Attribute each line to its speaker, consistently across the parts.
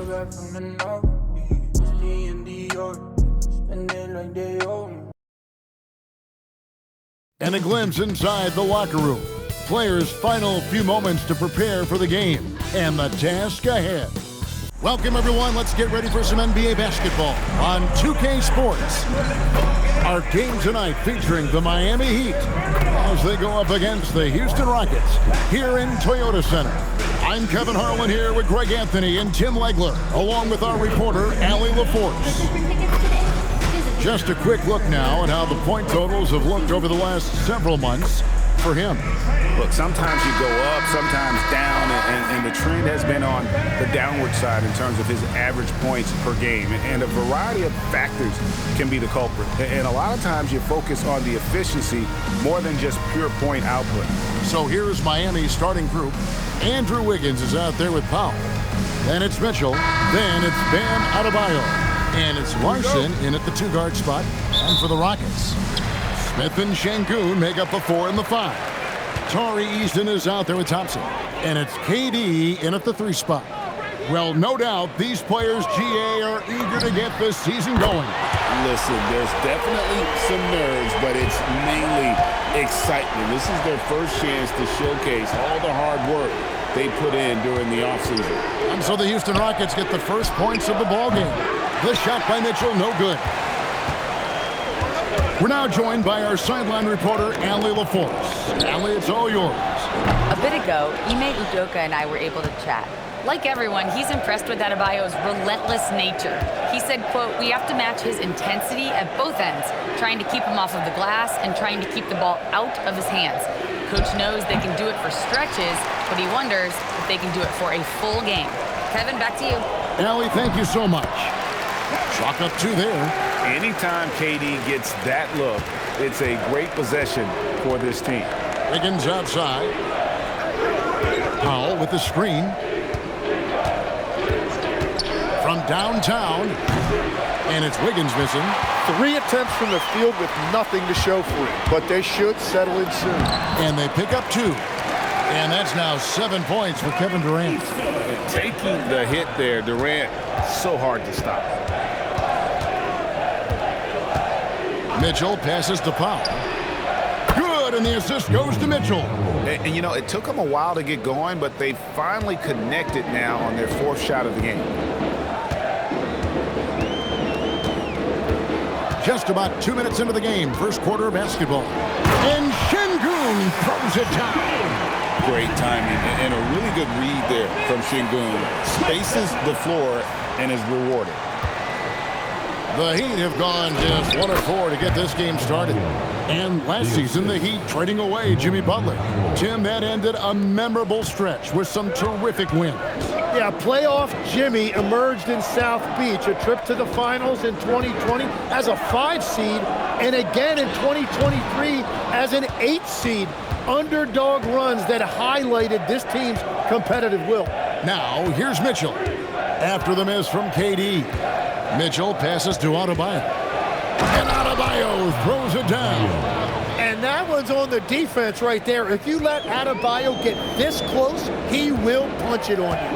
Speaker 1: back from the north. D&D, spend it like they owe me.
Speaker 2: And a glimpse inside the locker room. Players' final few moments to prepare for the game and the task ahead. Welcome, everyone. Let's get ready for some NBA basketball on 2K Sports. Our game tonight featuring the Miami Heat as they go up against the Houston Rockets here in Toyota Center. I'm Kevin Harlan here with Greg Anthony and Tim Legler, along with our reporter, Allie LaForce. Just a quick look now at how the point totals have looked over the last several months for him.
Speaker 3: Look, sometimes you go up, sometimes down, and the trend has been on the downward side in terms of his average points per game. And a variety of factors can be the culprit. And a lot of times you focus on the efficiency more than just pure point output.
Speaker 2: So here's Miami's starting group. Andrew Wiggins is out there with Powell. Then it's Mitchell. Then it's Bam Adebayo. And it's Larson in at the two-guard spot. And for the Rockets, Smith and Şengün make up the 4 and the 5. Tari Eason is out there with Thompson. And it's KD in at the 3 spot. Well, no doubt these players, GA, are eager to get this season going.
Speaker 3: Listen, there's definitely some nerves, but it's mainly excitement. This is their first chance to showcase all the hard work they put in during the offseason.
Speaker 2: And so the Houston Rockets get the first points of the ballgame. The shot by Mitchell, no good. We're now joined by our sideline reporter, Allie LaForce. Allie, it's all yours.
Speaker 4: A bit ago, Ime Udoka and I were able to chat. Like everyone, he's impressed with Adebayo's relentless nature. He said, quote, "We have to match his intensity at both ends, trying to keep him off of the glass and trying to keep the ball out of his hands. Coach knows they can do it for stretches, but he wonders if they can do it for a full game." Kevin, back to you.
Speaker 2: Allie, thank you so much. Chalk up 2 there.
Speaker 3: Anytime KD gets that look, it's a great possession for this team.
Speaker 2: Wiggins outside. Powell with the screen. From downtown. And it's Wiggins missing.
Speaker 5: 3 attempts from the field with nothing to show for it, but they should settle in soon.
Speaker 2: And they pick up 2. And that's now 7 points for Kevin Durant.
Speaker 3: Taking the hit there, Durant, so hard to stop.
Speaker 2: Mitchell passes to Powell. Good, and the assist goes to Mitchell.
Speaker 3: And you know, it took them a while to get going, but they finally connected now on their 4th shot of the game.
Speaker 2: Just about 2 minutes into the game, first quarter of basketball. And Şengün throws it down.
Speaker 3: Great timing and a really good read there from Şengün. Spaces the floor and is rewarded.
Speaker 2: The Heat have gone just 1 of 4 to get this game started. And last season, the Heat trading away Jimmy Butler. Tim, that ended a memorable stretch with some terrific wins.
Speaker 5: Yeah, playoff Jimmy emerged in South Beach, a trip to the finals in 2020 as a 5 seed, and again in 2023 as an 8 seed. Underdog runs that highlighted this team's competitive will.
Speaker 2: Now, here's Mitchell. After the miss from KD. Mitchell passes to Adebayo. And Adebayo throws it down.
Speaker 5: And that one's on the defense right there. If you let Adebayo get this close, he will punch it on you.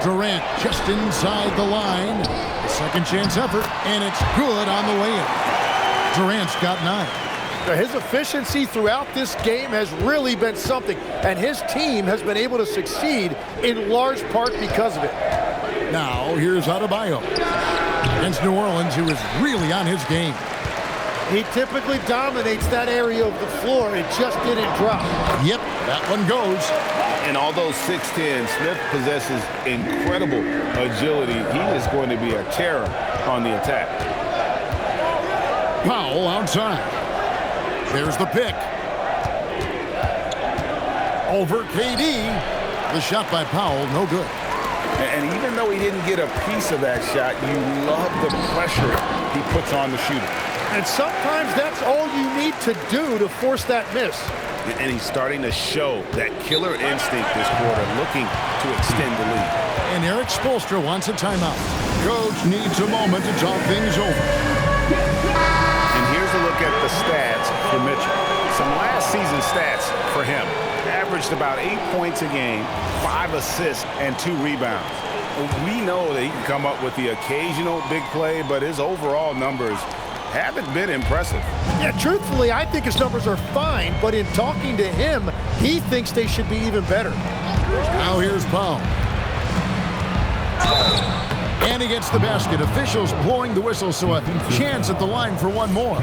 Speaker 2: Durant just inside the line. A second chance effort, and it's good on the way in. Durant's got 9.
Speaker 5: His efficiency throughout this game has really been something, and his team has been able to succeed in large part because of it.
Speaker 2: Now, here's Adebayo. Against New Orleans, who is really on his game.
Speaker 5: He typically dominates that area of the floor. It just didn't drop.
Speaker 2: Yep, that one goes.
Speaker 3: And although 6'10", Smith possesses incredible agility. He is going to be a terror on the attack.
Speaker 2: Powell outside. There's the pick. Over KD. The shot by Powell, no good.
Speaker 3: And even though he didn't get a piece of that shot, you love the pressure he puts on the shooter.
Speaker 5: And sometimes that's all you need to do to force that miss.
Speaker 3: And he's starting to show that killer instinct this quarter, looking to extend the lead.
Speaker 2: And Eric Spoelstra wants a timeout. Coach needs a moment to talk things over.
Speaker 3: And here's a look look at the stats for Mitchell. Some last season stats for him. Averaged about 8 points a game, 5 assists, and 2 rebounds. We know that he can come up with the occasional big play, but his overall numbers haven't been impressive.
Speaker 5: Yeah, truthfully, I think his numbers are fine, but in talking to him, he thinks they should be even better.
Speaker 2: Now here's Powell. And he gets the basket. Officials blowing the whistle, so a chance at the line for one more.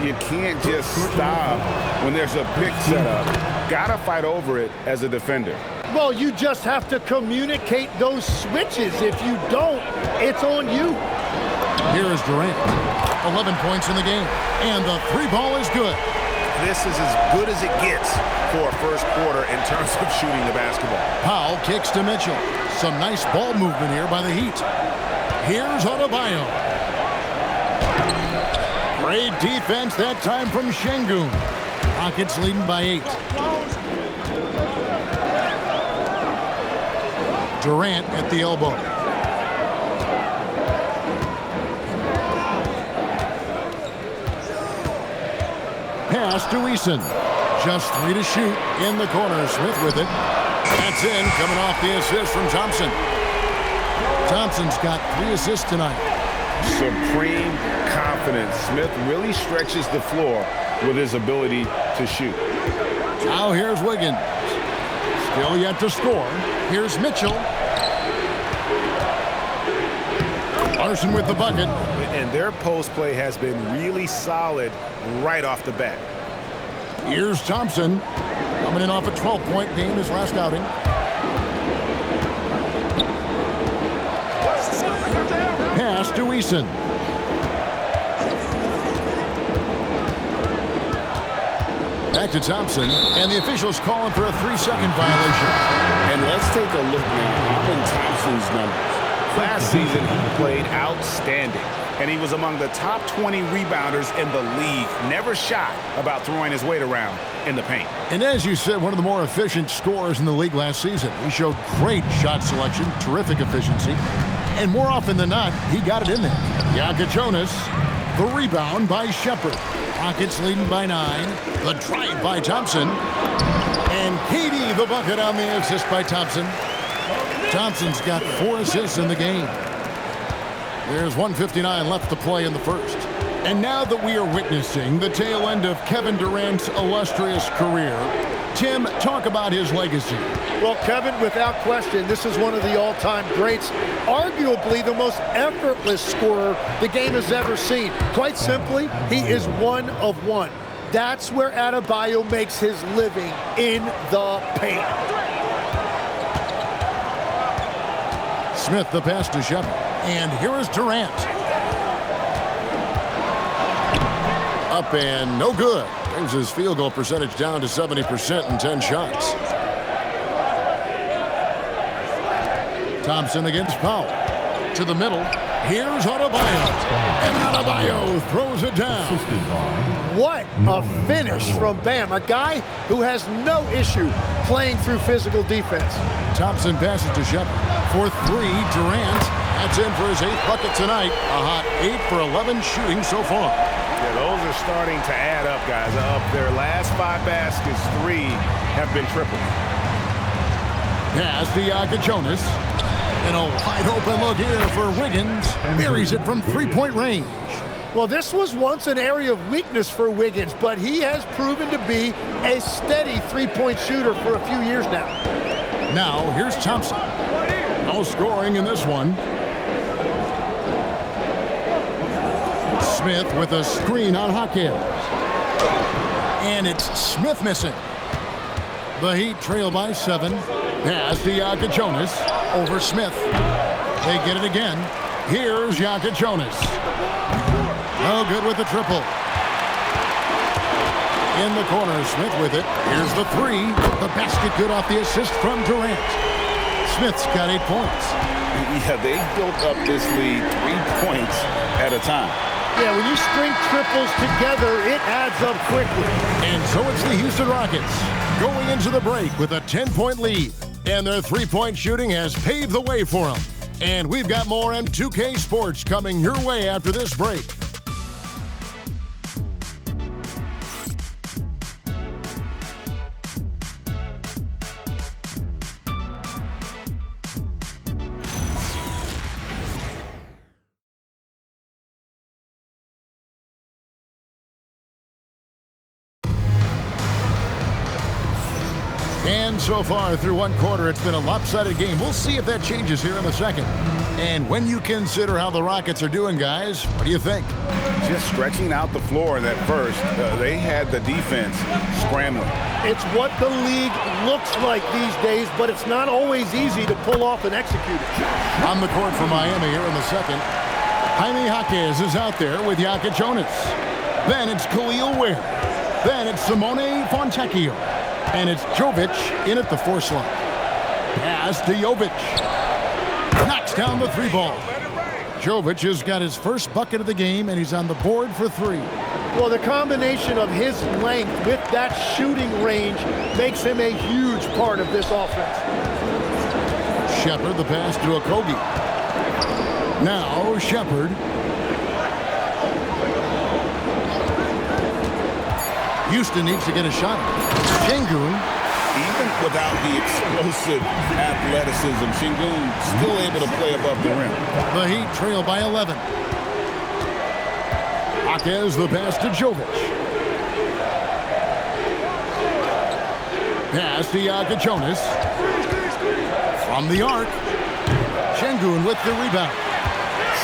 Speaker 3: You can't just stop when there's a pick set up. Gotta fight over it as a defender.
Speaker 5: Well, you just have to communicate those switches. If you don't, it's on you.
Speaker 2: Here is Durant. 11 points in the game. And the three ball is good.
Speaker 3: This is as good as it gets for a first quarter in terms of shooting the basketball.
Speaker 2: Powell kicks to Mitchell. Some nice ball movement here by the Heat. Here's Adebayo. Great defense that time from Şengün. Rockets leading by 8. Durant at the elbow. Pass to Eason. Just 3 to shoot in the corner. Smith with it. That's in, coming off the assist from Thompson. Thompson's got 3 assists tonight.
Speaker 3: Supreme confidence. Smith really stretches the floor with his ability to shoot.
Speaker 2: Now here's Wiggins. Still yet to score. Here's Mitchell. Larson with the bucket.
Speaker 3: And their post play has been really solid right off the bat.
Speaker 2: Here's Thompson. Coming in off a 12-point game his last outing. Pass to Eason. Back to Thompson, and the officials calling for a 3-second violation.
Speaker 3: And let's take a look now at Thompson's numbers. Last season, he played outstanding, and he was among the top 20 rebounders in the league. Never shy about throwing his weight around in the paint.
Speaker 2: And as you said, one of the more efficient scorers in the league last season. He showed great shot selection, terrific efficiency, and more often than not, he got it in there. Jonas, the rebound by Shepard. Rockets leading by 9. The drive by Thompson. And KD the bucket on the assist by Thompson. Thompson's got 4 assists in the game. There's 1:59 left to play in the first. And now that we are witnessing the tail end of Kevin Durant's illustrious career, Tim, talk about his legacy.
Speaker 5: Well, Kevin, without question, this is one of the all-time greats. Arguably the most effortless scorer the game has ever seen. Quite simply, he is one of one. That's where Adebayo makes his living, in the paint.
Speaker 2: Smith the pass to Shepard. And here is Durant. Up and no good. Brings his field goal percentage down to 70% in 10 shots. Thompson against Powell. To the middle. Here's Adebayo. And Adebayo throws it down.
Speaker 5: What a finish from Bam. A guy who has no issue playing through physical defense.
Speaker 2: Thompson passes to Shepard. For 3, Durant. That's in for his 8th bucket tonight. A hot 8 for 11 shooting so far.
Speaker 3: Yeah, those are starting to add up, guys. Of their last 5 baskets, 3 have been triple.
Speaker 2: Pass to Jonas. And a wide open look here for Wiggins. Buries it from 3-point range.
Speaker 5: Well, this was once an area of weakness for Wiggins, but he has proven to be a steady 3-point shooter for a few years now.
Speaker 2: Now, here's Thompson. No scoring in this one. Smith with a screen on Hawkins. And it's Smith missing. The Heat trail by 7. Pass to Jonas. Over Smith. They get it again. Here's Jonas. No good with the triple. In the corner, Smith with it. Here's the 3. The basket good off the assist from Durant. Smith's got 8 points.
Speaker 3: Yeah, they built up this lead 3 points at a time.
Speaker 5: Yeah, when you string triples together, it adds up quickly.
Speaker 2: And so it's the Houston Rockets going into the break with a 10-point lead. And their 3-point shooting has paved the way for them. And we've got more M2K Sports coming your way after this break. And so far through one quarter, it's been a lopsided game. We'll see if that changes here in the second. And when you consider how the Rockets are doing, guys, what do you think?
Speaker 3: Just stretching out the floor in that first, they had the defense scrambling.
Speaker 5: It's what the league looks like these days, but it's not always easy to pull off and execute it.
Speaker 2: On the court for Miami here in the second, Jaime Jaquez is out there with Jokic Jonas. Then it's Khalil Ware. Then it's Simone Fontecchio. And it's Jovic in at the 4 slot. Pass to Jovic. Knocks down the 3 ball. Jovic has got his first bucket of the game, and he's on the board for 3.
Speaker 5: Well, the combination of his length with that shooting range makes him a huge part of this offense.
Speaker 2: Shepard, the pass to Okogie. Now Shepard. Houston needs to get a shot. Şengün.
Speaker 3: Even without the explosive athleticism, Şengün still able to play above the rim.
Speaker 2: The Heat trail by 11. Jaquez, the pass to Jovic. Pass to Jokic Jonas. From the arc. Şengün with the rebound.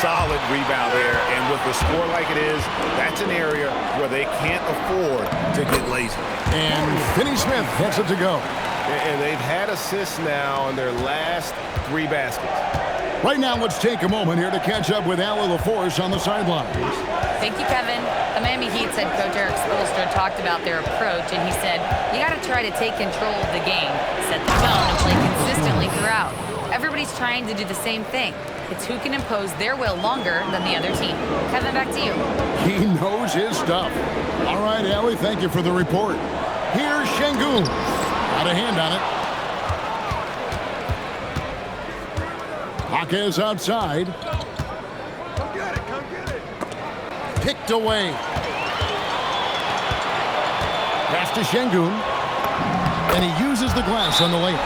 Speaker 3: Solid rebound there, and with the score like it is, that's an area where they can't afford to get lazy.
Speaker 2: And Finney Smith gets it to go.
Speaker 6: And they've had assists now on their last 3 baskets.
Speaker 2: Right now, let's take a moment here to catch up with Allie LaForce on the sidelines.
Speaker 4: Thank you, Kevin. The Miami Heat's head coach Eric Spoelstra talked about their approach, and he said, you got to try to take control of the game, set the tone, and play consistently throughout. Everybody's trying to do the same thing. It's who can impose their will longer than the other team. Kevin, back to you.
Speaker 2: He knows his stuff. All right, Allie, thank you for the report. Here's Şengün. Got a hand on it. Jaquez outside.
Speaker 6: Come get it, come get it.
Speaker 2: Picked away. Pass to Şengün. And he uses the glass on the layup.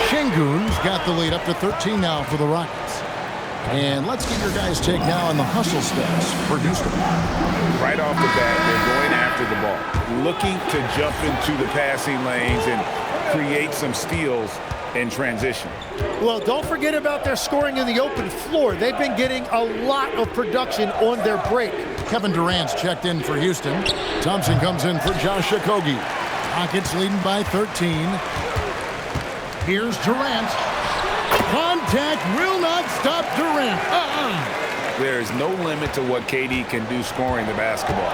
Speaker 2: Şengün's got the lead up to 13 now for the Rockets. And let's get your guys' take now on the hustle stats for Houston.
Speaker 3: Right off the bat, they're going after the ball, looking to jump into the passing lanes and create some steals in transition.
Speaker 5: Well, don't forget about their scoring in the open floor. They've been getting a lot of production on their break.
Speaker 2: Kevin Durant's checked in for Houston. Thompson comes in for Josh Okogie. Rockets leading by 13. Here's Durant. Contact will not stop Durant.
Speaker 3: There is no limit to what KD can do scoring the basketball.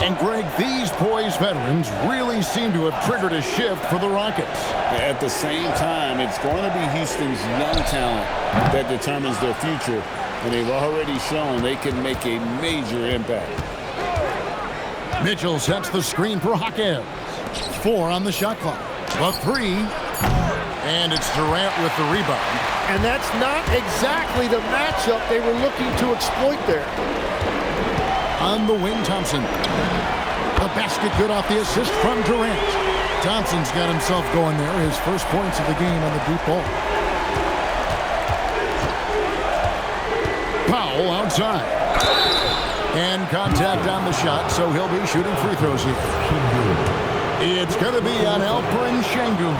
Speaker 2: And Greg, these poised veterans really seem to have triggered a shift for the Rockets.
Speaker 7: At the same time, it's going to be Houston's young talent that determines their future, and they've already shown they can make a major impact.
Speaker 2: Mitchell sets the screen for Jaquez. 4 on the shot clock. The 3. And it's Durant with the rebound.
Speaker 5: And that's not exactly the matchup they were looking to exploit there.
Speaker 2: On the wing, Thompson. The basket good off the assist from Durant. Thompson's got himself going there. His first points of the game on the deep ball. Powell outside. And contact on the shot, so he'll be shooting free throws here. It's going to be on Alperen Şengün.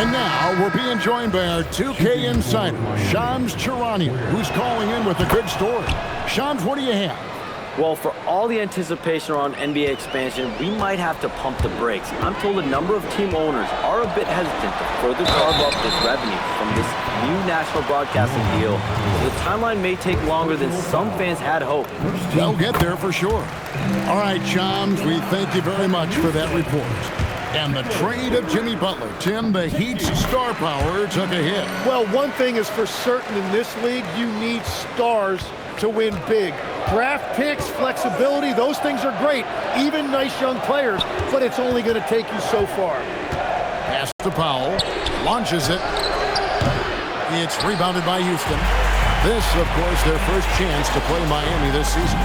Speaker 2: And now we're being joined by our 2K insider, Shams Charania, who's calling in with a good story. Shams, what do you have?
Speaker 8: Well, for all the anticipation around NBA expansion, we might have to pump the brakes. I'm told a number of team owners are a bit hesitant to further carve up this revenue from this new national broadcasting deal. So the timeline may take longer than some fans had hoped.
Speaker 2: They'll get there for sure. All right, Shams, we thank you very much for that report. And the trade of Jimmy Butler. Tim, the Heat's star power took a hit.
Speaker 5: Well, one thing is for certain in this league, you need stars to win big. Draft picks, flexibility, those things are great. Even nice young players, but it's only going to take you so far.
Speaker 2: Pass to Powell. Launches it. It's rebounded by Houston. This, of course, their first chance to play Miami this season.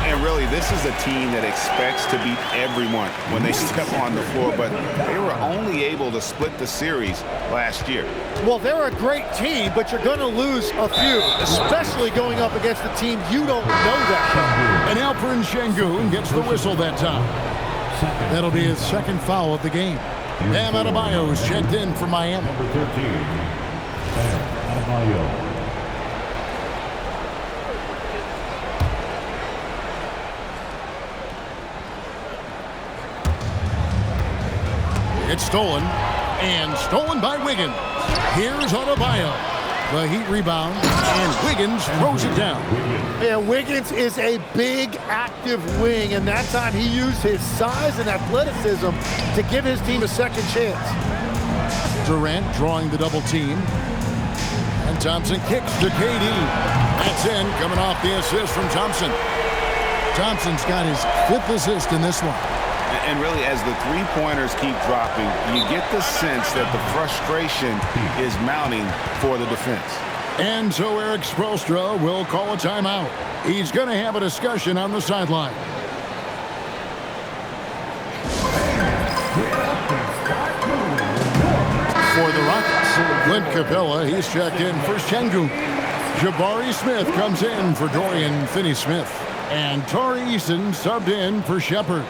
Speaker 3: And really, this is a team that expects to beat everyone when they step on the floor, but they were only able to split the series last year.
Speaker 5: Well, they're a great team, but you're going to lose a few, especially going up against a team you don't know that well.
Speaker 2: And Alperen Şengün gets the whistle that time. That'll be his second foul of the game. Bam Adebayo's checked in for Miami.
Speaker 9: Number 13, Bam Adebayo.
Speaker 2: It's stolen, and stolen by Wiggins. Here's Adebayo. The Heat rebound, and Wiggins throws it down.
Speaker 5: Yeah, Wiggins is a big, active wing, and that time he used his size and athleticism to give his team a second chance.
Speaker 2: Durant drawing the double team. And Thompson kicks to KD. That's in, coming off the assist from Thompson. Thompson's got his 5th assist in this one.
Speaker 3: And really, as the three-pointers keep dropping, you get the sense that the frustration is mounting for the defense.
Speaker 2: And so Eric Spoelstra will call a timeout. He's going to have a discussion on the sideline. For the Rockets, Clint Capella, he's checked in for Şengün. Jabari Smith comes in for Dorian Finney-Smith. And Tari Eason subbed in for Shepard.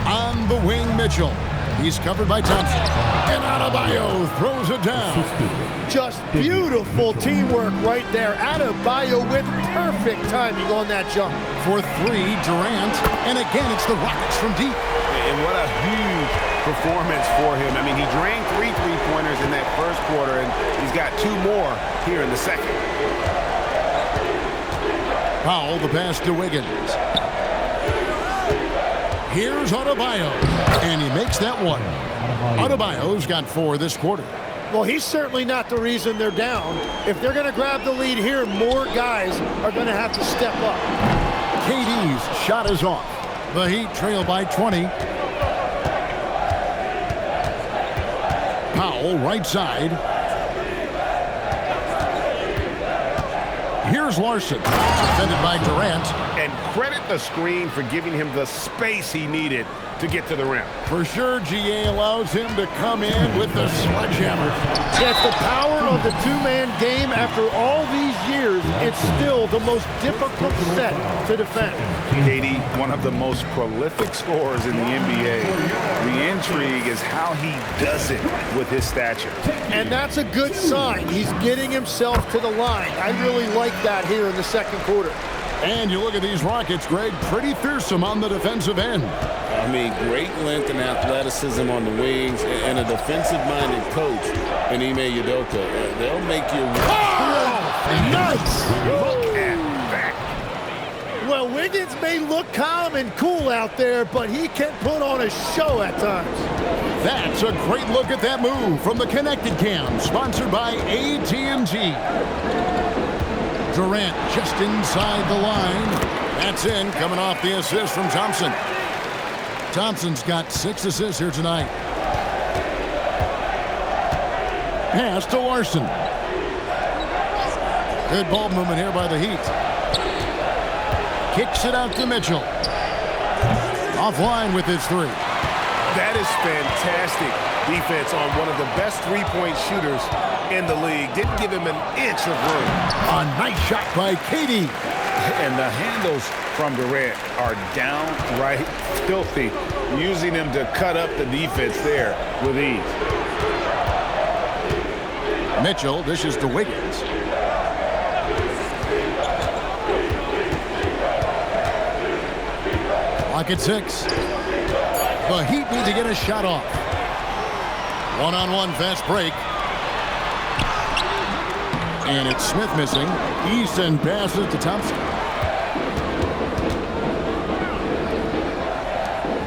Speaker 2: On the wing, Mitchell. He's covered by Thompson. And Adebayo throws it down.
Speaker 5: Just beautiful teamwork right there. Adebayo with perfect timing on that jump.
Speaker 2: For 3, Durant. And again, it's the Rockets from deep.
Speaker 3: And what a huge performance for him. I mean, he drained 3 three-pointers in that first quarter, and he's got 2 more here in the second.
Speaker 2: Powell, the pass to Wiggins. Here's Adebayo, and he makes that one. Adebayo's got 4 this quarter.
Speaker 5: Well, he's certainly not the reason they're down. If they're going to grab the lead here, more guys are going to have to step up.
Speaker 2: KD's shot is off. The Heat trail by 20. Powell, right side. Here's Larson, defended by Durant.
Speaker 6: And credit the screen for giving him the space he needed to get to the rim.
Speaker 2: For sure, GA allows him to come in with the sledgehammer.
Speaker 5: That's the power of the two-man game. After all these years, it's still the most difficult set to defend.
Speaker 3: KD, one of the most prolific scorers in the NBA. The intrigue is how he does it with his stature.
Speaker 5: And that's a good sign. He's getting himself to the line. I really like that here in the second quarter.
Speaker 2: And you look at these Rockets, Greg, pretty fearsome on the defensive end.
Speaker 7: I mean, great length and athleticism on the wings, and a defensive-minded coach in Ime Udoka. They'll make you...
Speaker 5: Oh, nice!
Speaker 3: Look at that.
Speaker 5: Well, Wiggins may look calm and cool out there, but he can put on a show at times.
Speaker 2: That's a great look at that move from the Connected Cam, sponsored by AT&T. Durant just inside the line. That's in, coming off the assist from Thompson. Thompson's got 6 assists here tonight. Pass to Larson. Good ball movement here by the Heat. Kicks it out to Mitchell. Offline with his 3.
Speaker 6: That is fantastic defense on one of the best three-point shooters in the league. Didn't give him an inch of room.
Speaker 2: A nice shot by KD.
Speaker 3: And the handles from Durant are downright filthy, using him to cut up the defense there with ease.
Speaker 2: Mitchell dishes to Wiggins. Clock at 6. The Heat need to get a shot off. One-on-one fast break. And it's Smith missing. Eason passes to Thompson.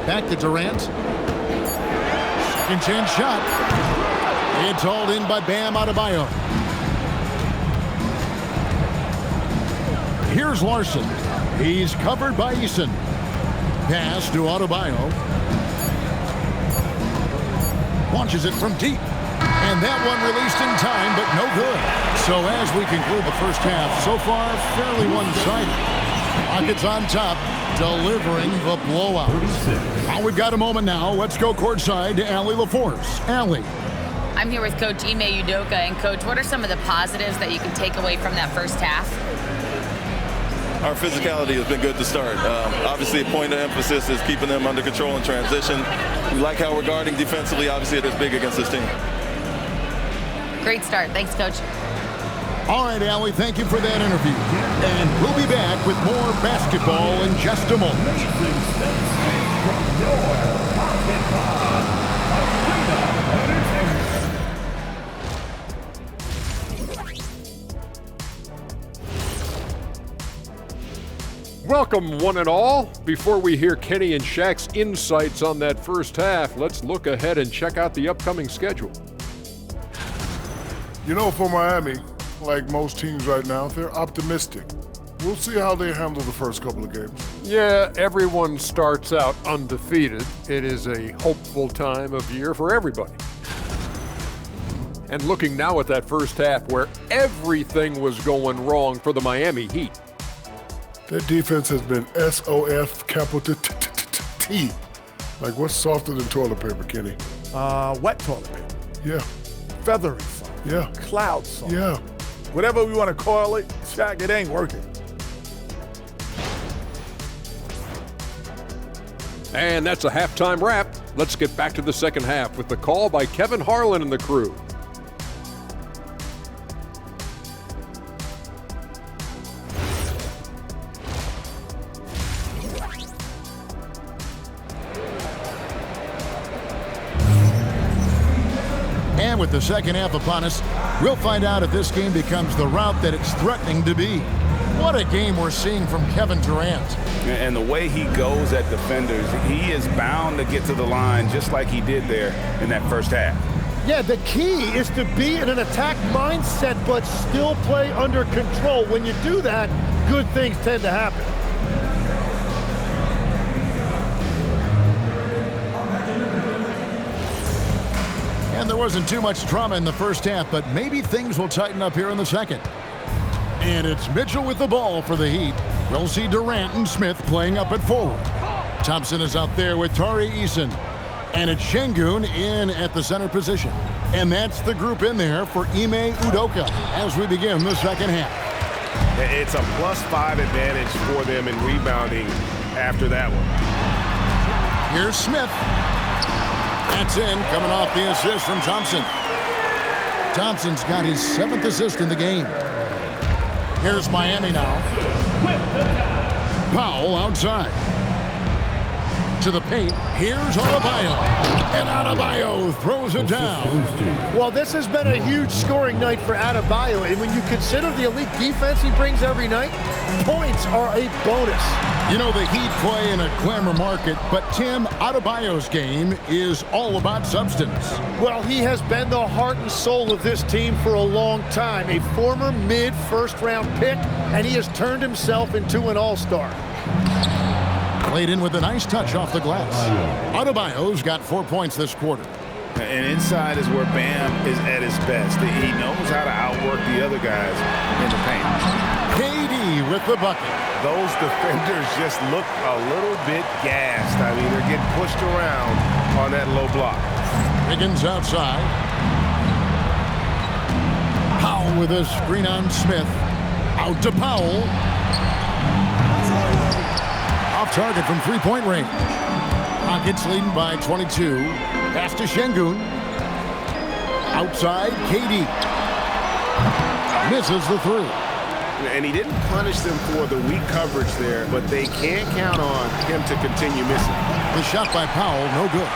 Speaker 2: Back to Durant. Second chance shot. It's hauled in by Bam Adebayo. Here's Larson. He's covered by Eason. Pass to Adebayo. Launches it from deep. And that one released in time, but no good. So as we conclude the first half, so far, fairly one-sided. Rockets on top, delivering the blowout. We've got a moment now. Let's go courtside to Allie LaForce. Allie.
Speaker 4: I'm here with Coach Ime Udoka. And Coach, what are some of the positives that you can take away from that first half?
Speaker 10: Our physicality has been good to start. Obviously, a point of emphasis is keeping them under control in transition. We like how we're guarding defensively. Obviously, it is big against this team.
Speaker 4: Great start. Thanks, Coach.
Speaker 2: All right, Allie, thank you for that interview. And we'll be back with more basketball in just a moment.
Speaker 11: Welcome, one and all. Before we hear Kenny and Shaq's insights on that first half, let's look ahead and check out the upcoming schedule.
Speaker 12: You know, for Miami, like most teams right now, they're optimistic. We'll see how they handle the first couple of games.
Speaker 11: Yeah, everyone starts out undefeated. It is a hopeful time of year for everybody. And looking now at that first half where everything was going wrong for the Miami Heat.
Speaker 12: Their defense has been SOF capital T. Like, what's softer than toilet paper, Kenny?
Speaker 5: Wet toilet paper.
Speaker 12: Yeah.
Speaker 5: Feathery soft.
Speaker 12: Yeah.
Speaker 5: Cloud soft.
Speaker 12: Yeah.
Speaker 13: Whatever we want to call it, Shaq, it ain't working.
Speaker 11: And that's a halftime wrap. Let's get back to the second half with the call by Kevin Harlan and the crew.
Speaker 2: And with the second half upon us, we'll find out if this game becomes the route that it's threatening to be. What a game we're seeing from Kevin Durant.
Speaker 3: And the way he goes at defenders, he is bound to get to the line just like he did there in that first half.
Speaker 5: Yeah, the key is to be in an attack mindset but still play under control. When you do that, good things tend to happen.
Speaker 2: And there wasn't too much drama in the first half, but maybe things will tighten up here in the second. And it's Mitchell with the ball for the Heat. We'll see Durant and Smith playing up at forward. Thompson is out there with Tari Eason. And it's Şengün in at the center position. And that's the group in there for Ime Udoka as we begin the second half.
Speaker 6: It's a +5 advantage for them in rebounding after that one.
Speaker 2: Here's Smith. That's in, coming off the assist from Thompson. Thompson's got his 7th assist in the game. Here's Miami now. Powell outside. To the paint. Here's Adebayo. And Adebayo throws it down.
Speaker 5: Well, this has been a huge scoring night for Adebayo. And when you consider the elite defense he brings every night, points are a bonus.
Speaker 2: You know, the Heat play in a glamour market, but Tim, Adebayo's game is all about substance.
Speaker 5: Well, he has been the heart and soul of this team for a long time. A former mid-first-round pick, and he has turned himself into an all-star.
Speaker 2: Played in with a nice touch off the glass. Adebayo's got 4 points this quarter.
Speaker 3: And inside is where Bam is at his best. He knows how to outwork the other guys in the paint.
Speaker 2: KD with the bucket.
Speaker 6: Those defenders just look a little bit gassed. I mean, they're getting pushed around on that low block.
Speaker 2: Higgins outside. Powell with a screen on Smith. Out to Powell. Off target from three-point range. Rockets leading by 22. Pass to Şengün. Outside, KD. Misses the three.
Speaker 6: And he didn't punish them for the weak coverage there, but they can't count on him to continue missing.
Speaker 2: The shot by Powell, no good.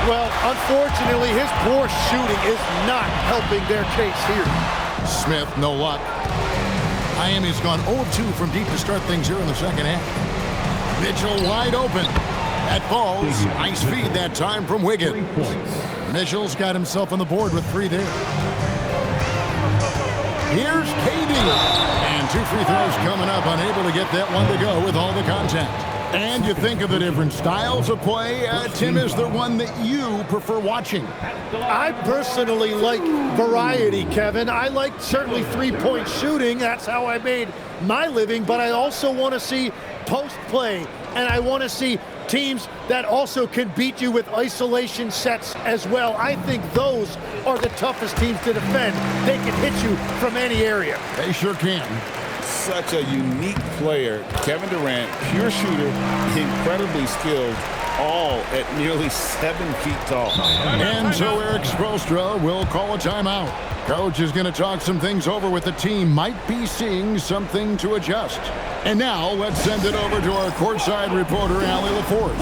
Speaker 5: Well, unfortunately, his poor shooting is not helping their case here.
Speaker 2: Smith, no luck. Miami's gone 0-2 from deep to start things here in the second half. Mitchell wide open. That falls. Nice feed that time from Wiggins. Mitchell's got himself on the board with 3 there. Here's KD. And 2 free throws coming up, unable to get that one to go with all the contact. And you think of the different styles of play. Tim, is there one that you prefer watching?
Speaker 5: I personally like variety, Kevin. I like certainly three-point shooting. That's how I made my living. But I also want to see post play, and I want to see teams that also can beat you with isolation sets as well. I think those are the toughest teams to defend. They can hit you from any area.
Speaker 2: They sure can.
Speaker 7: Such a unique player. Kevin Durant, pure shooter, incredibly skilled, all at nearly 7 feet tall.
Speaker 2: And so Eric Spoelstra will call a timeout. Coach is going to talk some things over with the team. Might be seeing something to adjust. And now let's send it over to our courtside reporter, Allie LaForce.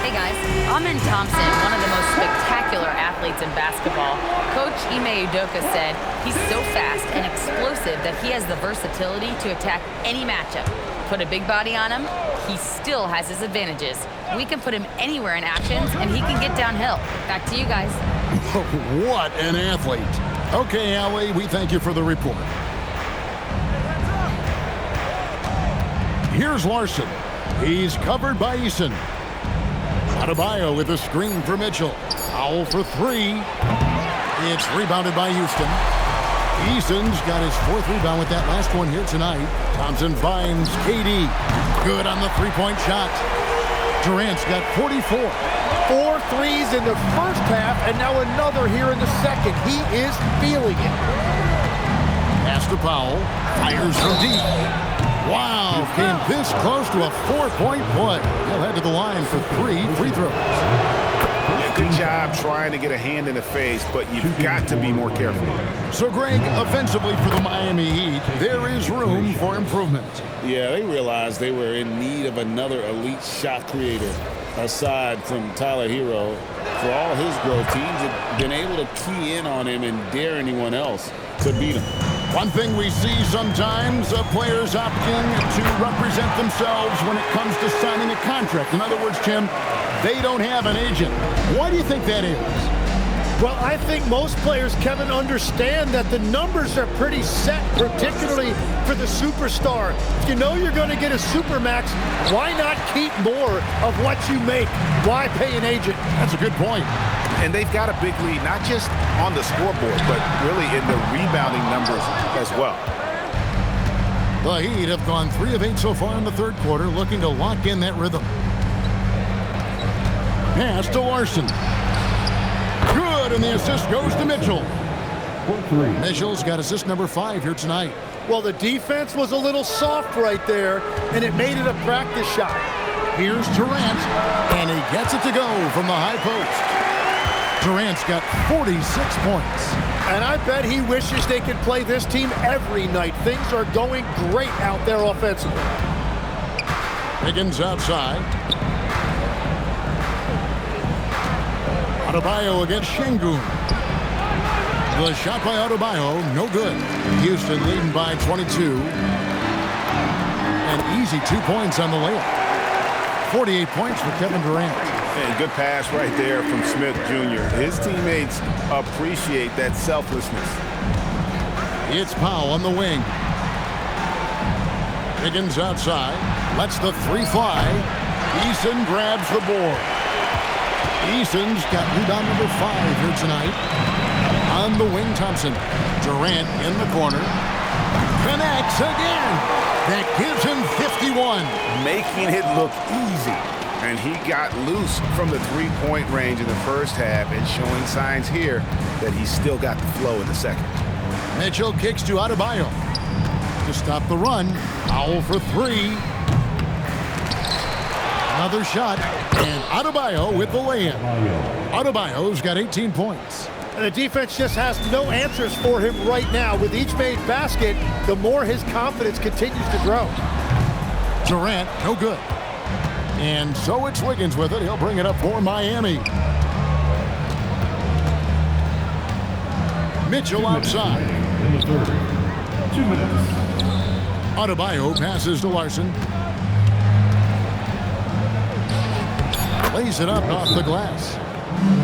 Speaker 4: Hey guys, Amen Thompson, one of the most spectacular athletes in basketball. Coach Ime Udoka said he's so fast and explosive that he has the versatility to attack any matchup. Put a big body on him, he still has his advantages. We can put him anywhere in actions, and he can get downhill. Back to you guys.
Speaker 2: What an athlete. Okay, Allie, we thank you for the report. Here's Larson. He's covered by Eason. Adebayo with a screen for Mitchell. Foul for 3. It's rebounded by Houston. Eason's got his 4th rebound with that last one here tonight. Thompson finds KD. Good on the three-point shot. Durant's got 44.
Speaker 5: 4 threes in the first half, and now another here in the second. He is feeling it.
Speaker 2: Pass to Powell. Fires from deep. Wow, came this close to a 4-point play. He'll head to the line for 3 free throws.
Speaker 3: Good job trying to get a hand in the face, but you've got to be more careful.
Speaker 2: So, Greg, offensively for the Miami Heat, there is room for improvement.
Speaker 7: Yeah, they realized they were in need of another elite shot creator. Aside from Tyler Hero, for all his growth, teams have been able to key in on him and dare anyone else to beat him.
Speaker 2: One thing we see sometimes, players opting to represent themselves when it comes to signing a contract. In other words, Tim, they don't have an agent. Why do you think that is?
Speaker 5: Well, I think most players, Kevin, understand that the numbers are pretty set, particularly for the superstar. If you know you're going to get a supermax, why not keep more of what you make? Why pay an agent?
Speaker 2: That's a good point.
Speaker 3: And they've got a big lead, not just on the scoreboard, but really in the rebounding numbers as well.
Speaker 2: The Heat have gone 3 of 8 so far in the third quarter, looking to lock in that rhythm. Pass to Larson. Good, and the assist goes to Mitchell. Mitchell's got assist number 5 here tonight.
Speaker 5: Well, the defense was a little soft right there, and it made it a practice shot.
Speaker 2: Here's Durant, and he gets it to go from the high post. Durant's got 46 points.
Speaker 5: And I bet he wishes they could play this team every night. Things are going great out there offensively.
Speaker 2: Higgins outside. Adebayo against Şengün. The shot by Adebayo, no good. Houston leading by 22. An easy 2 points on the layup. 48 points for Kevin Durant.
Speaker 3: And good pass right there from Smith Jr. His teammates appreciate that selflessness.
Speaker 2: It's Powell on the wing. Higgins outside. Lets the 3 fly. Eason grabs the board. Eason's got rebound number 5 here tonight. On the wing, Thompson. Durant in the corner. Connects again. That gives him 51.
Speaker 3: Making it look easy. And he got loose from the 3-point range in the first half and showing signs here that he's still got the flow in the second.
Speaker 2: Mitchell kicks to Adebayo. To stop the run. Powell for 3. Another shot. And Adebayo with the layup. Adebayo's got 18 points.
Speaker 5: And the defense just has no answers for him right now. With each made basket, the more his confidence continues to grow.
Speaker 2: Durant, no good. And so it's Wiggins with it. He'll bring it up for Miami. Mitchell outside.
Speaker 9: 2 minutes.
Speaker 2: Adebayo passes to Larson. Lays it up off the glass.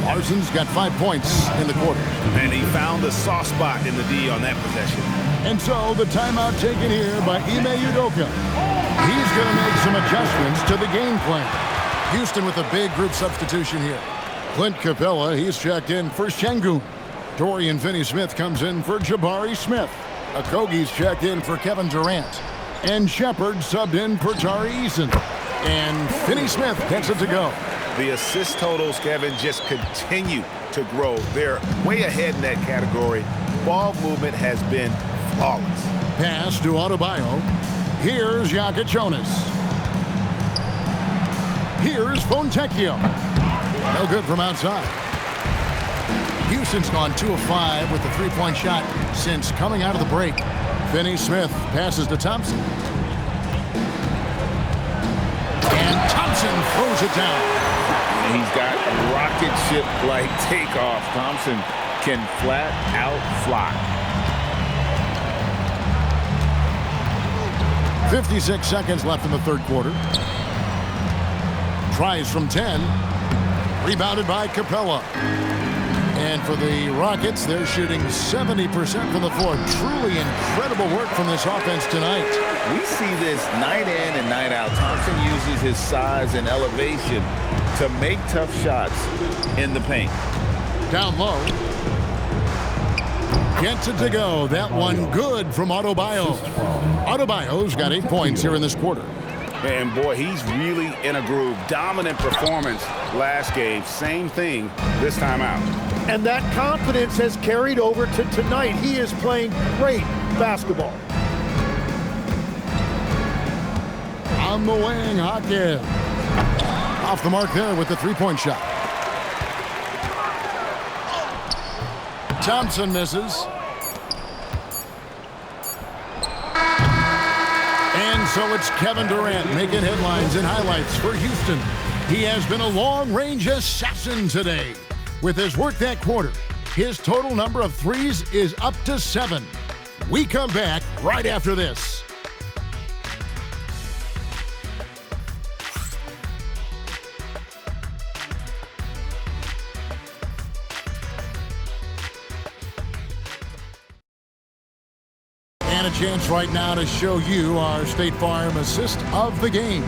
Speaker 2: Larson's got 5 points in the quarter.
Speaker 3: And he found the soft spot in the D on that possession.
Speaker 2: And so the timeout taken here by Ime Udoka. He's going to make some adjustments to the game plan. Houston with a big group substitution here. Clint Capella, he's checked in for Şengün. Dorian Finney-Smith comes in for Jabari Smith. Okogie's checked in for Kevin Durant. And Shepard subbed in for Tari Eason. And Finney Smith gets it to go.
Speaker 3: The assist totals, Kevin, just continue to grow. They're way ahead in that category. Ball movement has been flawless.
Speaker 2: Pass to Adebayo. Here's Jonas. Here's Fontecchio. No good from outside. Houston's gone 2 of 5 with the three-point shot since coming out of the break. Finney Smith passes to Thompson. And Thompson throws it down.
Speaker 7: He's got rocket ship-like takeoff. Thompson can flat out fly.
Speaker 2: 56 seconds left in the third quarter. Tries from 10. Rebounded by Capella. And for the Rockets, they're shooting 70% from the floor. Truly incredible work from this offense tonight.
Speaker 7: We see this night in and night out. Thompson uses his size and elevation to make tough shots in the paint.
Speaker 2: Down low. Gets it to go. That one good from Adebayo. Adebayo's got 8 points here in this quarter.
Speaker 3: And boy, he's really in a groove. Dominant performance last game. Same thing this time out.
Speaker 5: And that confidence has carried over to tonight. He is playing great basketball.
Speaker 2: On the wing, Hawkins. Off the mark there with the three-point shot. Thompson misses. And so it's Kevin Durant making headlines and highlights for Houston. He has been a long-range assassin today. With his work that quarter, his total number of threes is up to 7. We come back right after this. And a chance right now to show you our State Farm assist of the game.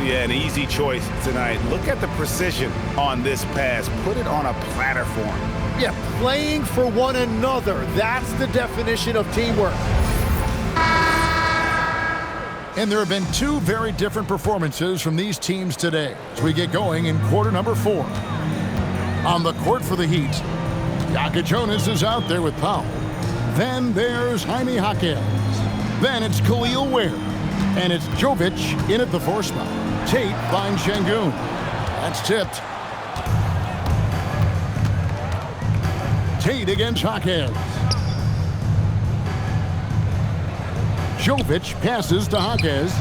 Speaker 3: Yeah, an easy choice tonight. Look at the precision on this pass. Put it on a platter for him.
Speaker 5: Yeah, playing for one another. That's the definition of teamwork.
Speaker 2: And there have been 2 very different performances from these teams today as we get going in quarter number 4. On the court for the Heat, Jonas is out there with Powell. Then there's Jaime Jaquez. Then it's Khalil Ware. And it's Jovic in at the 4 spot. Tate finds Şengün. That's tipped. Tate against Jaquez. Jovic passes to Jaquez.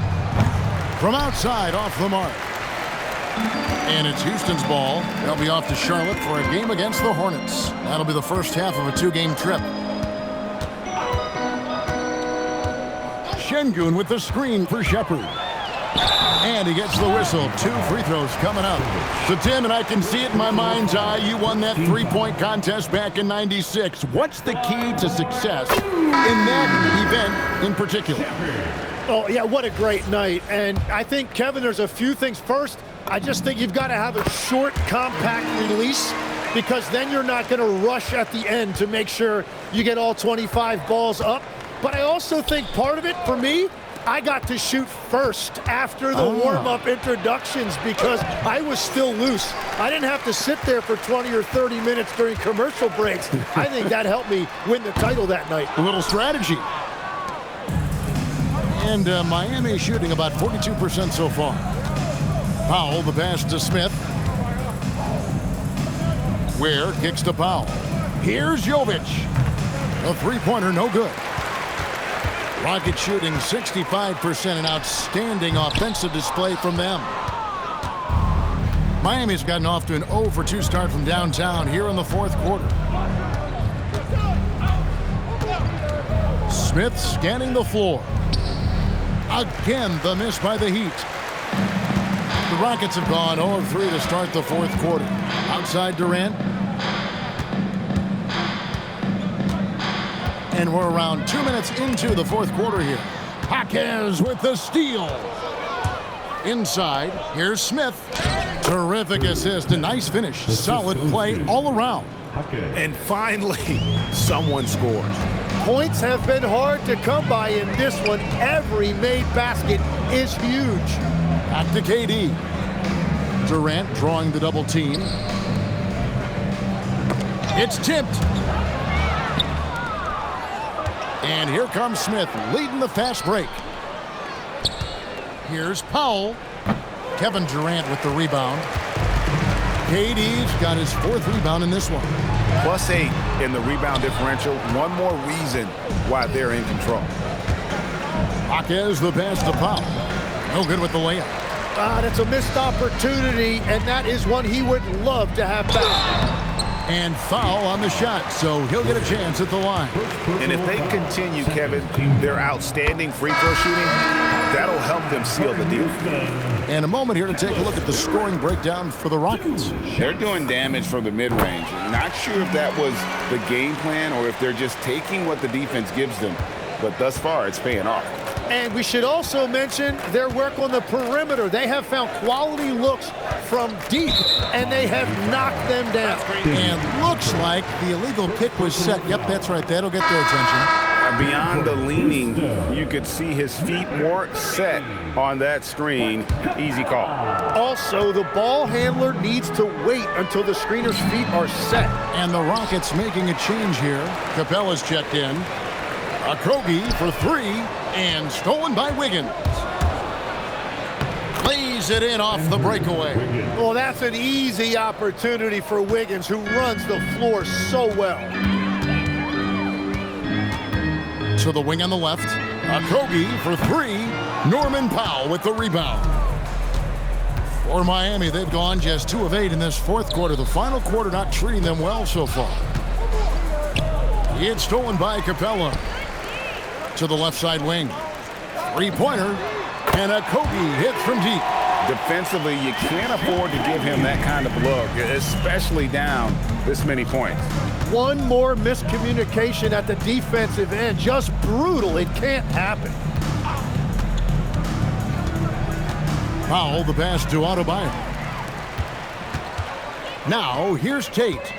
Speaker 2: From outside, off the mark. And it's Houston's ball. They'll be off to Charlotte for a game against the Hornets. That'll be the first half of a 2-game trip. Şengün with the screen for Shepherd. And he gets the whistle. 2 free throws coming up. So, Tim, and I can see it in my mind's eye, you won that 3-point contest back in '96. What's the key to success in that event in particular?
Speaker 5: Oh, yeah, what a great night. And I think, Kevin, there's a few things. First, I just think you've got to have a short, compact release, because then you're not going to rush at the end to make sure you get all 25 balls up. But I also think part of it, for me, I got to shoot first after the warm-up introductions because I was still loose. I didn't have to sit there for 20 or 30 minutes during commercial breaks. I think that helped me win the title that night.
Speaker 2: A little strategy. And Miami shooting about 42% so far. Powell, the pass to Smith. Ware kicks to Powell. Here's Jovic. A three-pointer, no good. Rockets shooting 65%, an outstanding offensive display from them. Miami's gotten off to an 0 for 2 start from downtown here in the 4th quarter. Smith scanning the floor. Again, the miss by the Heat. The Rockets have gone 0 of 3 to start the 4th quarter. Outside Durant. And we're around 2 minutes into the 4th quarter here. Jaquez with the steal. Inside, here's Smith. Terrific assist, a nice finish. Solid play all around.
Speaker 3: And finally, someone scores.
Speaker 5: Points have been hard to come by in this one. Every made basket is huge.
Speaker 2: Back to KD. Durant drawing the double team. It's tipped. And here comes Smith leading the fast break. Here's Powell. Kevin Durant with the rebound. KD's got his 4th rebound in this one.
Speaker 3: +8 in the rebound differential. One more reason why they're in control.
Speaker 2: Jaquez the pass to Powell. No good with the layup.
Speaker 5: That's a missed opportunity, and that is one he would love to have back.
Speaker 2: And foul on the shot, so he'll get a chance at the line.
Speaker 3: And if they continue, Kevin, their outstanding free throw shooting, that'll help them seal the deal.
Speaker 2: And a moment here to take a look at the scoring breakdown for the Rockets.
Speaker 7: They're doing damage from the mid-range. Not sure if that was the game plan or if they're just taking what the defense gives them. But thus far, it's paying off.
Speaker 5: And we should also mention their work on the perimeter. They have found quality looks from deep, and they have knocked them down.
Speaker 2: And looks like the illegal pick was set. Yep, that's right. That'll get their attention.
Speaker 3: Beyond the leaning, you could see his feet weren't set on that screen. Easy call.
Speaker 5: Also, the ball handler needs to wait until the screener's feet are set.
Speaker 2: And the Rockets making a change here. Capella's checked in. Okogie for 3, and stolen by Wiggins. Lays it in off the breakaway.
Speaker 5: Well, that's an easy opportunity for Wiggins, who runs the floor so well.
Speaker 2: To the wing on the left. Okogie for 3. Norman Powell with the rebound. For Miami, they've gone just 2 of 8 in this 4th quarter. The final quarter not treating them well so far. It's stolen by Capella. To the left side wing. 3-pointer. And Okogie hits from deep.
Speaker 3: Defensively, you can't afford to give him that kind of look, especially down this many points.
Speaker 5: One more miscommunication at the defensive end. Just brutal. It can't happen.
Speaker 2: Powell, the pass to Adebayo. Now, here's Tate.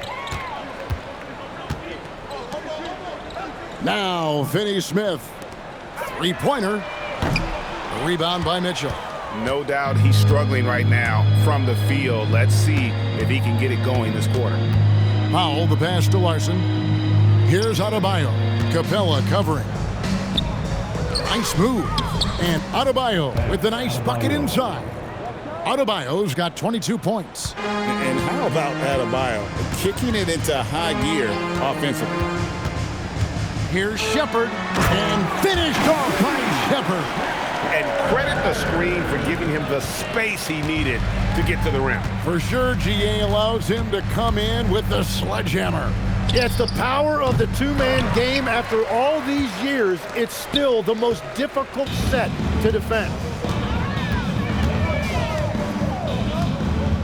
Speaker 2: Now, Finney-Smith. 3-pointer. Rebound by Mitchell.
Speaker 3: No doubt he's struggling right now from the field. Let's see if he can get it going this quarter.
Speaker 2: Powell, the pass to Larson. Here's Adebayo. Capella covering. Nice move. And Adebayo with the nice bucket inside. Adebayo's got 22 points.
Speaker 7: And how about Adebayo kicking it into high gear offensively?
Speaker 2: Here's Shepherd, and finished off by Shepherd.
Speaker 3: And credit the screen for giving him the space he needed to get to the rim.
Speaker 2: For sure, GA allows him to come in with the sledgehammer.
Speaker 5: Yeah, it's the power of the two-man game. After all these years, it's still the most difficult set to defend.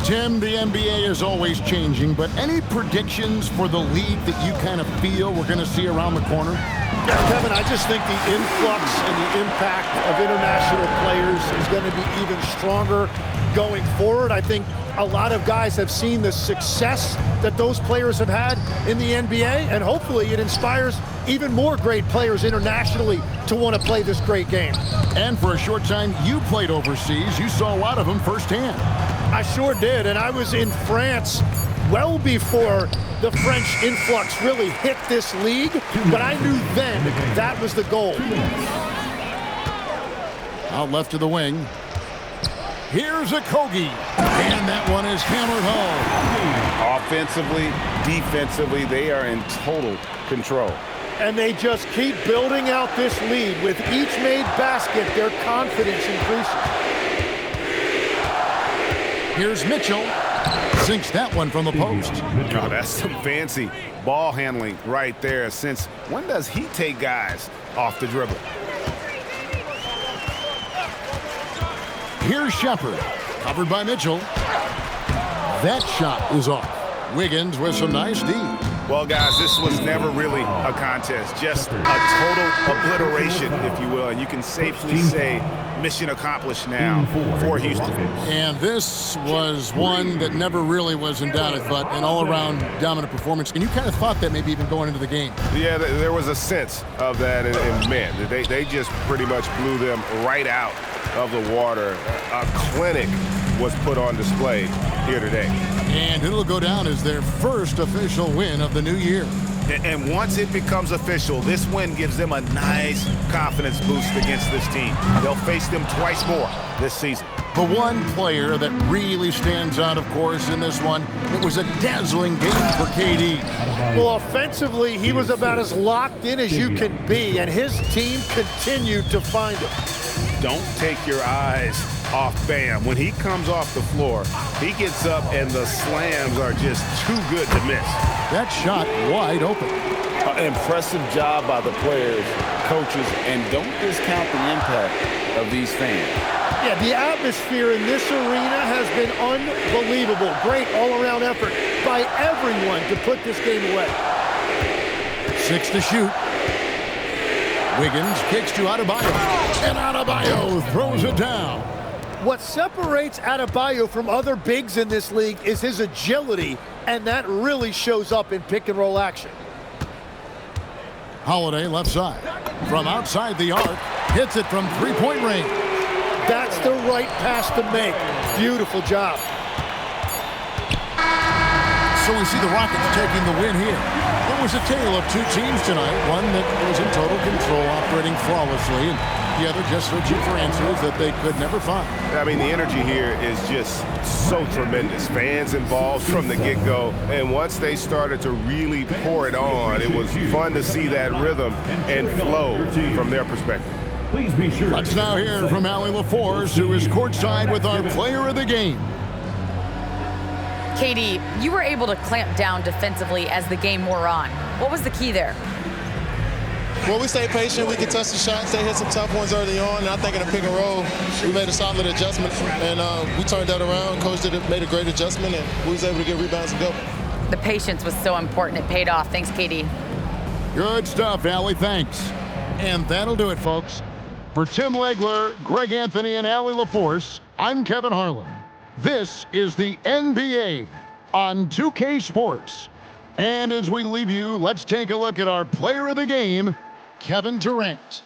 Speaker 2: Tim, the NBA is always changing, but any predictions for the league that you kind of feel we're going to see around the corner?
Speaker 5: Yeah, Kevin, I just think the influx and the impact of international players is going to be even stronger going forward. I think a lot of guys have seen the success that those players have had in the NBA, and hopefully it inspires even more great players internationally to want to play this great game.
Speaker 2: And for a short time, you played overseas. You saw a lot of them firsthand.
Speaker 5: I sure did, and I was in France well before the French influx really hit this league, but I knew then that was the goal.
Speaker 2: Out left to the wing. Here's Okogie, and that one is hammered home.
Speaker 3: Offensively, defensively, they are in total control.
Speaker 5: And they just keep building out this lead. With each made basket, their confidence increases.
Speaker 2: Here's Mitchell. Sinks that one from the post.
Speaker 3: Oh, that's some fancy ball handling right there. Since when does he take guys off the dribble?
Speaker 2: Here's Shepherd. Covered by Mitchell. That shot is off. Wiggins with some nice D.
Speaker 3: Well, guys, this was never really a contest, just a total obliteration, if you will. And you can safely say mission accomplished now for Houston.
Speaker 2: And this was one that never really was in doubt, I thought, an all-around dominant performance. And you kind of thought that maybe even going into the game.
Speaker 6: Yeah, there was a sense of that, and man, they just pretty much blew them right out of the water. A clinic was put on display here today.
Speaker 2: And it'll go down as their first official win of the new year.
Speaker 3: And once it becomes official, this win gives them a nice confidence boost against this team. They'll face them twice more this season.
Speaker 2: The one player that really stands out, of course, in this one, it was a dazzling game for KD.
Speaker 5: Well, offensively, he was about as locked in as you can be, and his team continued to find him.
Speaker 3: Don't take your eyes off Bam. When he comes off the floor, he gets up and the slams are just too good to miss.
Speaker 2: That shot wide open.
Speaker 7: Impressive job by the players, coaches, and don't discount the impact of these fans.
Speaker 5: Yeah, the atmosphere in this arena has been unbelievable. Great all-around effort by everyone to put this game away.
Speaker 2: 6 to shoot. Wiggins kicks to Adebayo, and Adebayo throws it down.
Speaker 5: What separates Adebayo from other bigs in this league is his agility, and that really shows up in pick-and-roll action.
Speaker 2: Holiday left side. From outside the arc, hits it from three-point range.
Speaker 5: That's the right pass to make. Beautiful job.
Speaker 2: So we see the Rockets taking the win here. It was a tale of two teams tonight, one that was in total control, operating flawlessly, and the other just searching for answers that they could never find.
Speaker 6: I mean, the energy here is just so tremendous. Fans involved from the get-go, and once they started to really pour it on, it was fun to see that rhythm and flow from their perspective.
Speaker 9: Please be sure.
Speaker 2: Let's now hear from Allie LaForce, who is courtside with our player of the game.
Speaker 4: KD, you were able to clamp down defensively as the game wore on. What was the key there?
Speaker 14: Well, we stayed patient. We contested the shots. They hit some tough ones early on. And I think in the pick and roll, we made a solid adjustment. And we turned that around. Coach made a great adjustment, and we was able to get rebounds and go.
Speaker 4: The patience was so important. It paid off. Thanks, KD.
Speaker 2: Good stuff, Allie. Thanks. And that'll do it, folks. For Tim Legler, Greg Anthony, and Allie LaForce, I'm Kevin Harlan. This is the NBA on 2K Sports. And as we leave you, let's take a look at our player of the game, Kevin Durant.